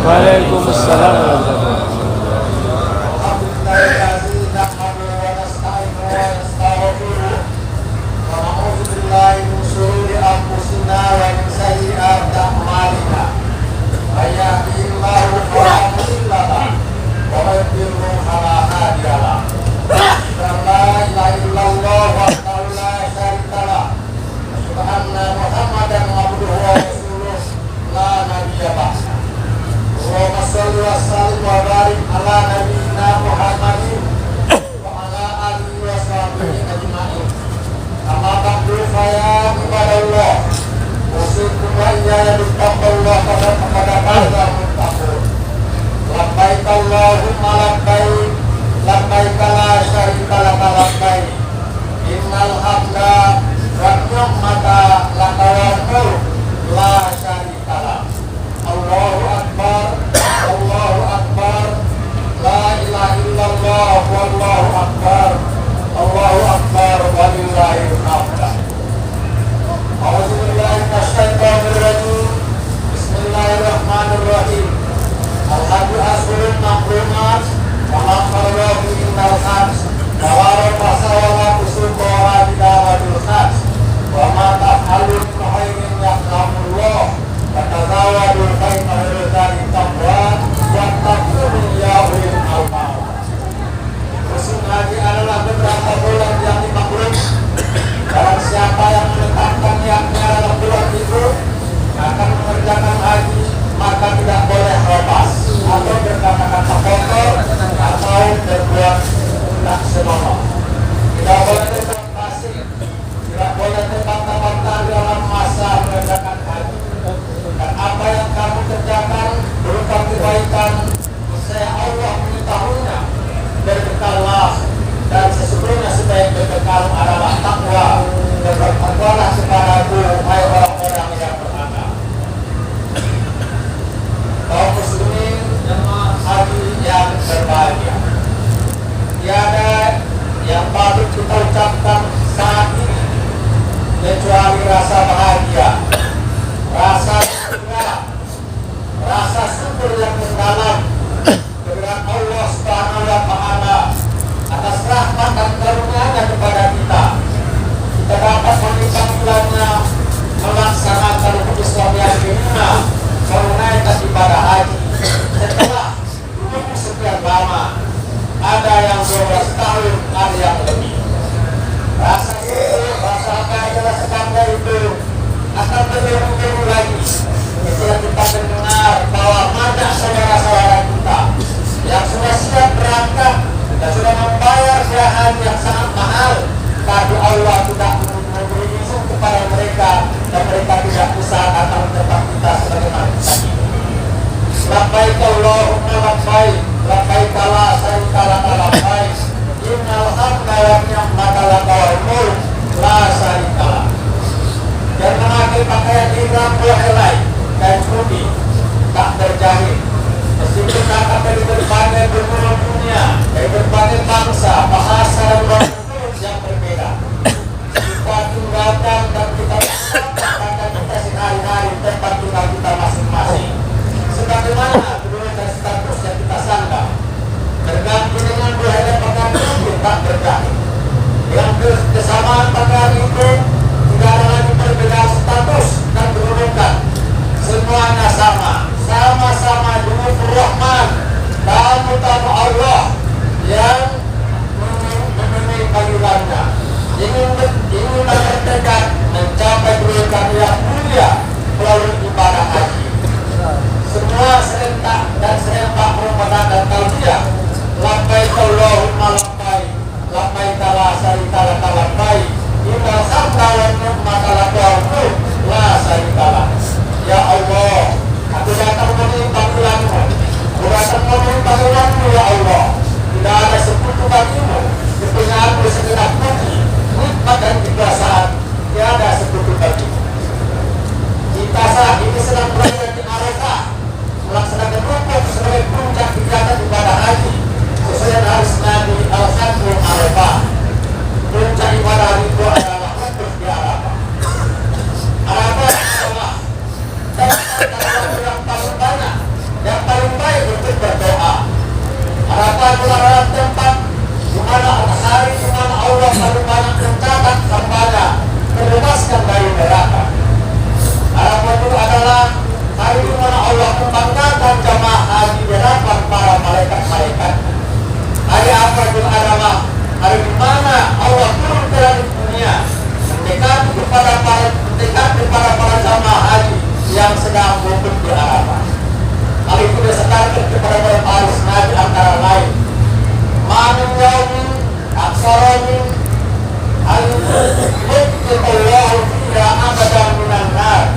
Waalaikumsalam warahmatullahi wabarakatuh. Allahumma sholli wa sallim wa barik ala nabiyyina Muhammadin wa ala alihi wa sahbihi ajma'in. Amma ba'du fa ya ibadallah, usikum wa iyaya bittaqwallah faqad faza muttaqun. Labbaik Allahumma labbaik, labbaik la syarika laka labbaik. Innal hamda wa ni'mata laka wal mulk la syarika lak. Allahu Akbar, Allahu Akbar, la ilaha illallah, wallahu akbar, Allahu Akbar, walillahil hamd. A'udzu billahi minasyaitonir rajim. Bismillahirrahmanirrahim. Al-hajju ashhurun ma'lumat, wa ma faradahu innal hajj wa fasawala fusuqa wa bidawatul hajj wa ma taf'alu min khairin ya'lamullah. Fatazawwadul khaira dari taqwa wa taqul ya ulil albab. Musim haji adalah beberapa bulan yang dimaklum. Barang siapa yang menetapkan niatnya dalam bulan itu akan mengerjakan haji, maka tidak boleh lepas atau berkata-kata kotor atau berbuat tak senonoh. Tidak boleh berbuat fasik, tidak boleh terbantah-bantah dalam masa mengerjakan haji. Dan apa yang kamu kerjakan berupa kebaikan, saya Allah mengetahuinya. Berbekallah, dan sesungguhnya sebaik berbekal adalah takwa. Dan bertakwalah kepadaku, hai orang-orang yang beramal. Kaum muslimin jemaah haji yang berbahagia, tiada yang patut kita ucapkan saat ini kecuali rasa bahagia, rasa rasa syukur yang mendalam kepada Allah Subhanahu wa Ta'ala atas rahmat dan karunia-Nya kepada kita. Kita dapat menikah bulannya, melaksanakan rukun Islam yang kelima, menunaikan ibadah haji setelah 20 sekian lama. Ada yang 12 tahun, ada yang lebih. Rasa itu, rasa adalah sekanda itu akan berlalu lagi setelah kita mendengar bahwa banyak saudara-saudara kita yang sudah siap berangkat dan sudah membayar biaya haji yang sangat mahal, tapi Allah tidak memberi izin kepada mereka dan mereka tidak bisa datang ke tempat kita sebagaimana kita ingin. Labbaik Allahumma labbaik, labbaik la syarika laka labbaik, innal hamda wa ni'mata laka wal mulk la syarika lak. Dan memakai pakaian ihram dua helai dan putih tak terjahit, meskipun datang dari berbagai benua dunia, dari berbagai bangsa, bahasa dan kultur yang berbeda. Kita tinggalkan dan kita tinggalkan kita sehari-hari tempat tinggal kita masing-masing. Sebagaimana dulu dan status yang kita sandang, berganti dengan dua helai pakaian putih tak terjahit. Yang kesamaan pakaian itu tidak ada lagi perbedaan status dan kedudukan. Semuanya sama, sama-sama dengan Rahman dan utama Allah yang memenuhi panggilannya. Ingin bertekad mencapai kedudukan yang mulia melalui ibadah haji. Semua serentak dan serempak merupakan dan talbiyah. Labbaik Allahumma labbaik, labbaik la syarika laka labbaik, innal hamda wa ni'mata laka wal mulk la syarika lak. Ya Allah, aku datang memenuhi panggilan-Mu, aku datang memenuhi panggilan-Mu ya Allah. Tidak ada sekutu bagimu, kepunyaanmu segenap bumi, nikmat dan kekuasaan, tiada sekutu bagimu. Kita saat ini sedang berada di Arafah, melaksanakan rukun sebagai puncak kegiatan ibadah haji sesuai dengan hadis Nabi Al-Hajjul Arafah. Puncak ibadah itu adalah wukuf di Arafah. Arafah adalah tempat yang paling banyak, yang paling langit dunia, mendekat kepada para jamaah haji yang sedang wukuf di Arafah. Hal itu disetarkan kepada para paris nabi antara lain ma'amin yaumin aksaromin al-mutqitullahu fiha abadan minan nar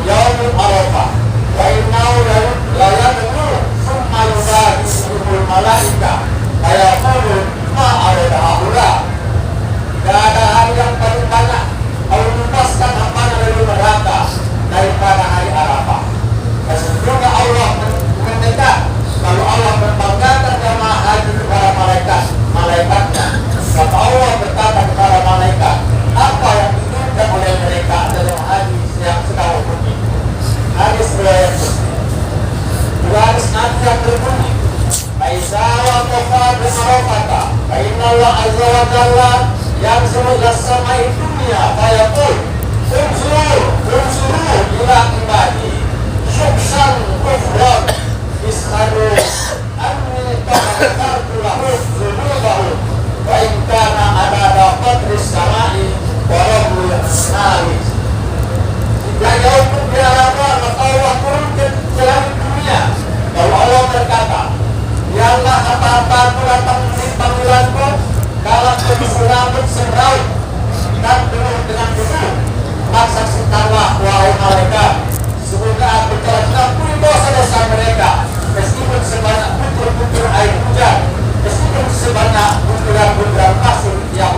yaumin Arafah wa innahu la yadnu summa yudahisuhul malaika ayaqulu ma'arada ahula. Gak ada hari yang paling banyak melepaskan amanah dari neraka daripada hari Arafah. Sesungguhnya Allah mendekat, lalu Allah membanggakan jamaah haji kepada malaikatnya. Kata Allah berkata kepada malaikat, apa yang diinginkan oleh mereka adalah haji yang sedang berbunyi. Hadis riwayat Muslim. Hadis Nabi yang berbunyi, Aisyah wa Arafah, Inna Allah azza wa jalla yang semoga sama dunia fayaqul unsuru ila ibadi syuksan kufran ishadu anni takartu lahu zunubahu wa in kana adada qadris samai wa rabbul nari. Jika jauh pun di Arafah, maka Allah turun ke langit dunia. Lalu Allah berkata, ya Allah, apa-apa datang di panggilanku kalau berserabut seraut dan penuh dengan debu, maka saksikanlah wahai malaikat, semoga aku telah mengampuni dosa-dosa mereka, meskipun sebanyak butir-butir air hujan, meskipun sebanyak butiran-butiran pasir yang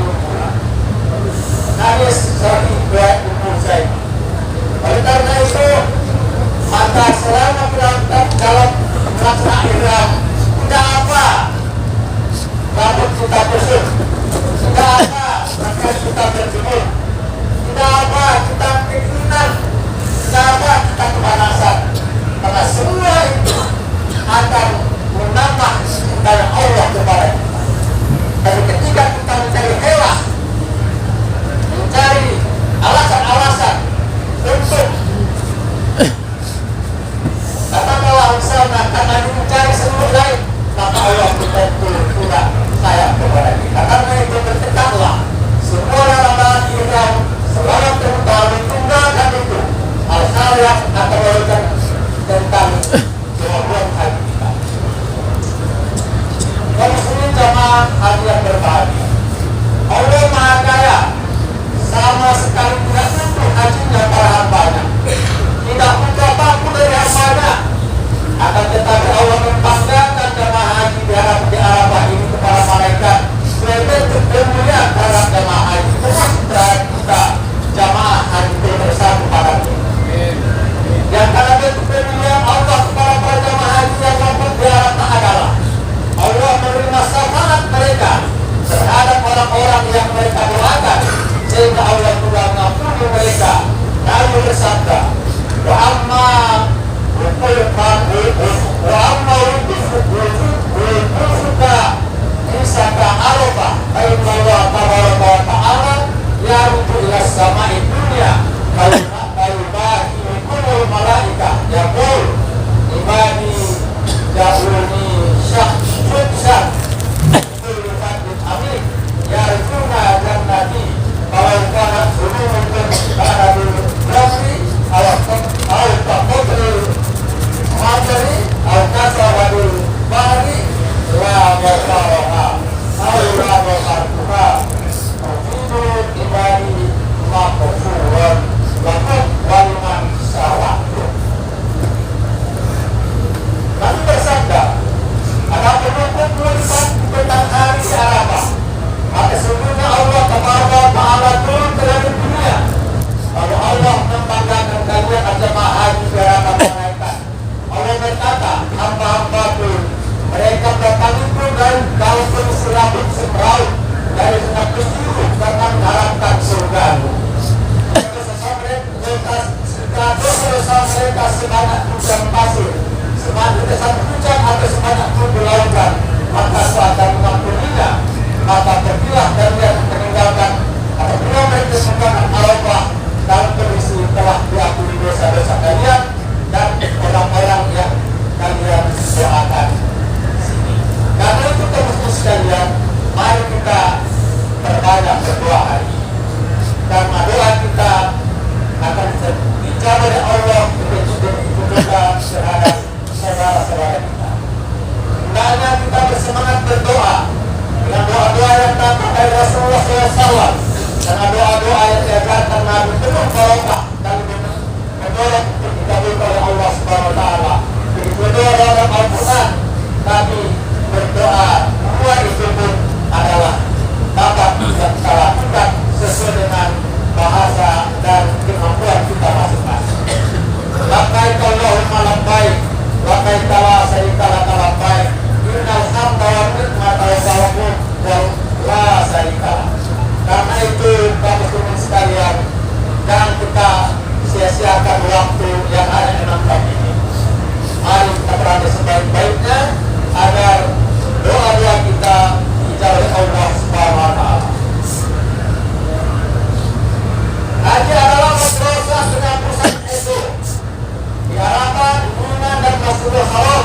berdoa hari ini. Karena doa kita akan dijawab oleh Allah juga terhadap saudara-saudara kita. Hendaknya kita bersemangat berdoa dengan doa-doa yang datang dari Rasulullah SAW, karena doa-doa yang diajarkan Nabi penuh barokah dan mendorong untuk dikabulkan oleh Allah Subhanahu Wa Taala. Jadi berdoa dalam Al-Quran, Nabi berdoa dua itu pun adalah dapat kita lakukan sesuai dengan bahasa dan kemampuan kita masing-masing. Labbaik Allahumma labbaik, labbaik la syarika laka labbaik, innal hamda wan ni'mata la syarika lak. Karena itu kaum muslimin sekalian, jangan kita sia-siakan waktu yang ada 6 tahun ini. Mari kita berada sebaik-baiknya agar doa-doa kita dijauhi Allah Subhanahu Wa Taala. Haji adalah berproses dengan pusat itu. Diharapkan hubungan dan Masjidil Haram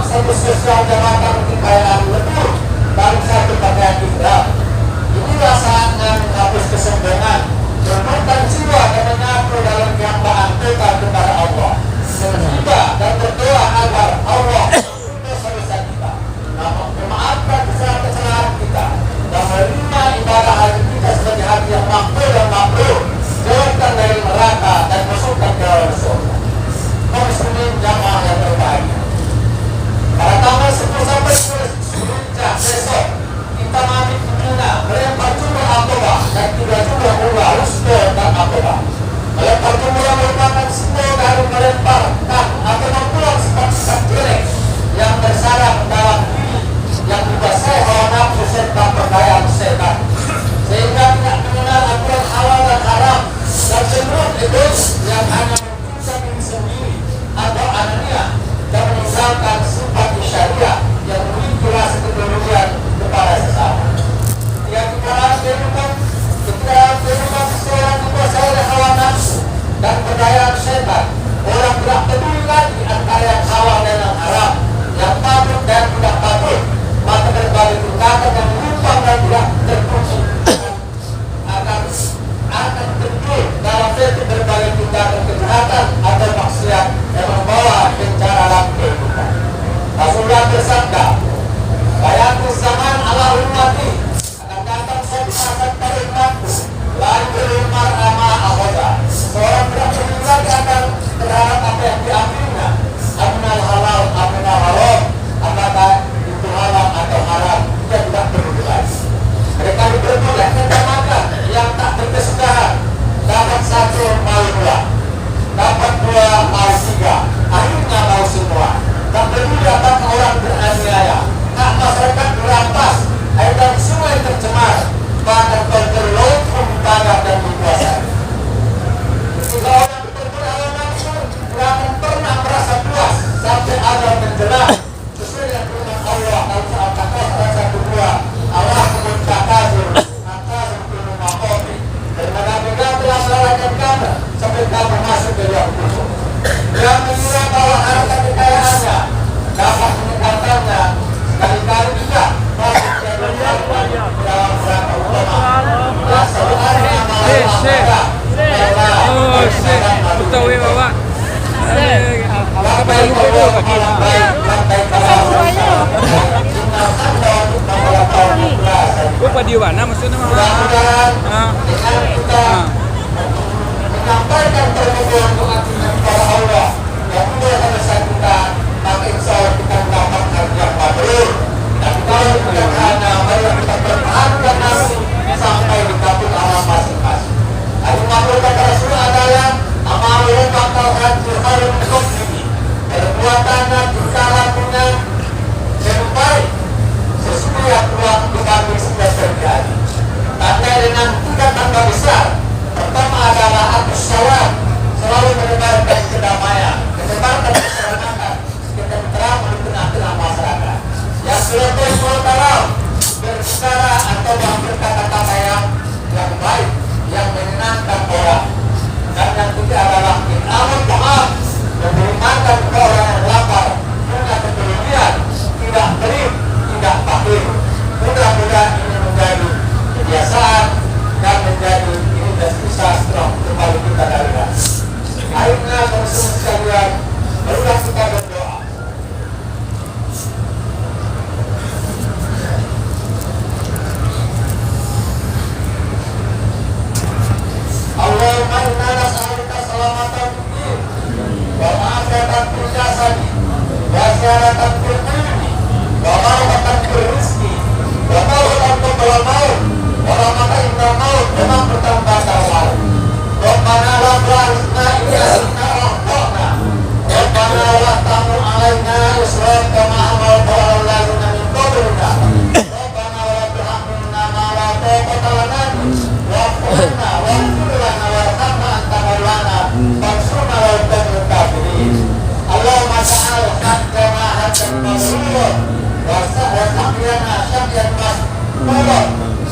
satu sosial jabatan kekayaan lebih dari satu pakaian ihram. Inilah saatnya menghapus kesombongan, menurunkan jiwa dan menyatu dalam kehambaan kita kepada Allah. Berdoa dan berdoa agar Allah dosa-dosa kita, memaafkan kesalahan-kesalahan kita, dan menerima ibadah haji kita sebagai haji yang makbul dan mabrur, jauhkan dari neraka dan masukkan ke dalam surga. Kaum muslimin jamaah yang berbahagia, pada tanggal 10 sampai 10 Zulhijjah besok kita mamit Mina melempar jumrah Aqabah dan 3 jumrah umrah Rusdo dan Aqabah. Melempar jumrah merupakan simbol dari melemparkan atau membuang sifat-sifat jelek yang bersarang dalam diri yang dikuasai hawa nafsu serta perdayaan setan, sehingga tidak mengenal aturan halal dan haram dan cenderung egois yang hanya mementingkan diri sendiri atau anania dan meninggalkan sifat syariah yang memiliki rasa kepedulian kepada sesama. Ketika seseorang dikuasai oleh hawa nafsu dan perdayaan setan, orang tidak peduli lagi antara yang halal dan yang haram, yang patut dan tidak patut, maka berbagai tindakan yang menyimpang dan tidak terpuji akan terjun dalam satu berbagai tindakan kejahatan atau maksiat yang membawa bencana dalam kehidupan. Rasulullah bersabda, "Bayatul zaman ala ummati," akan datang suatu masa pada umatku, lain berumar ama ahoda, seorang tidak peduli lagi akan terhadap apa yang diambilnya, aminal halal, aminal haram, apakah itu halal atau haram, dia tidak peduli lagi. Mereka diperbolehkan makan yang tak berkesudahan, dapat 1 mau 2, dapat 2 mau 3, akhirnya mau semua. Tak peduli apakah orang beraniaya, hak masyarakat berampas, air dan sungai tercemar, bahkan bergelut membakar dan dikuasai. Ketika orang betul-betul hawa nafsu, tidak akan pernah merasa puas sampai azab menjelang. Sesuai dengan firman Allah dalam surat Al-Baqarah ayat 1-2, Allah memuncakazul atazul kullu maqami, dan benar-benar telah melewatkan kamu sampai kamu masuk ke dalam kubur. Dia mengira bahwa harta kekayaannya dapat meningkatkannya, sekali-kali tidak masuk ke dalam rangka utama. Dan sebenarnya Betul ya bapak. Apa di mana maksudnya mah? Menyampaikan permohonan doa kita kepada Allah yang mudah selesai kita, maka insya Allah kita mendapat haji yang mabrur. Dan kalau kita hanya mari kita bertahankan nafsu sampai di kampung alam masing-masing. Haji mabrur kata Rasul adalah amaluhu bakal haji harum ini. Perbuatannya kita lakukan yang baik sesuai yang telah dikami sudah terjadi. Tanda dan semua sekalian, marilah kita berdoa. Allahumma inna nas'aluka salamatan fid wa ma'afiyatan fil jasadi wa ziyadatan fil ilmi wa barakatan fil rizqi wa tawbatan qabla maut wa rahmatan inda maut wa maghfiratan ba'da maut. Rabbana la tu'akhidhna in nasina aw akhtana. Rabbana la tahmil 'alaina isran kama hamaltahu 'alal ladzina min qablina. Rabbana wa la tuhammilna ma la taqata lana bihi wa'fu 'anna waghfir lana warhamna anta maulana fansurna 'alal qawmil kafirin. Allahumma ja'al haqqana haqqan mabrura wa sa'lana syaqyan masrura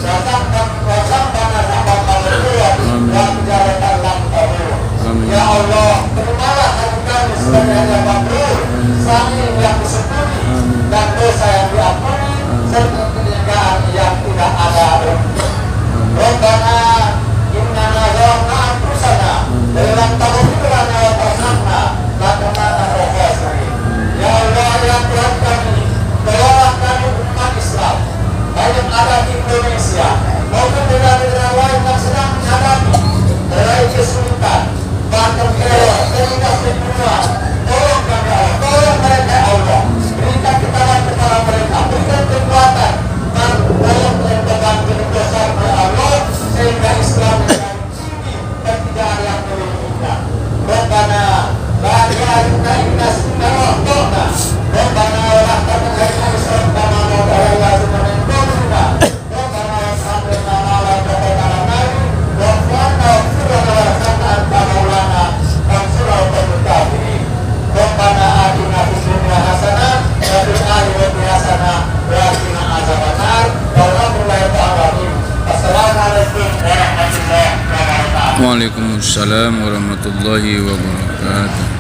wa sa'bana sa'ban mabrura wa tijaratan lam tabur. Ya Allah, terimalah hati kami sebagai yang mabrur, sami yang disempurni dan dosa yang diampuni serta kenyamanan yang tidak ada. Rabbana innana zalamna anfusana wa lam taghfir lana wa tarhamna lakunanna minal khasirin. Ya Allah, ya Tuhan kami, tolonglah kami umat Islam baik yang ada di Indonesia maupun negara-negara lain yang sedang menghadapi berbagai kesulitan, bahkan teror, terlindas pembunuhan. Tolong kami Allah, tolong mereka ya Allah, berikan ketabahan kepada mereka, berikan kekuatan dan tolong melemparkan dosa ya Allah sehingga Islam menjadi tinggi dan tidak ada yang melindunginya. Rabbana la tu'akhidhna in nasina aw akhtana. Rabbana wa la tahmilna isran kama hamaltahu 'alal ladzina min qablina. Rabbana wa hamilna ma la taqata lana bihi wa'fu 'anna waghfir lana warhamna anta maulana fansurna 'alal qawmil kafirin. Rabbana atina fid dunya hasanah wa fil akhirati hasanah wa qina adzabannar. Walhamdulillahi rabbil alamin. Assalamualaikum warahmatullahi wabarakatuh. Waalaikumsalam warahmatullahi wabarakatuh.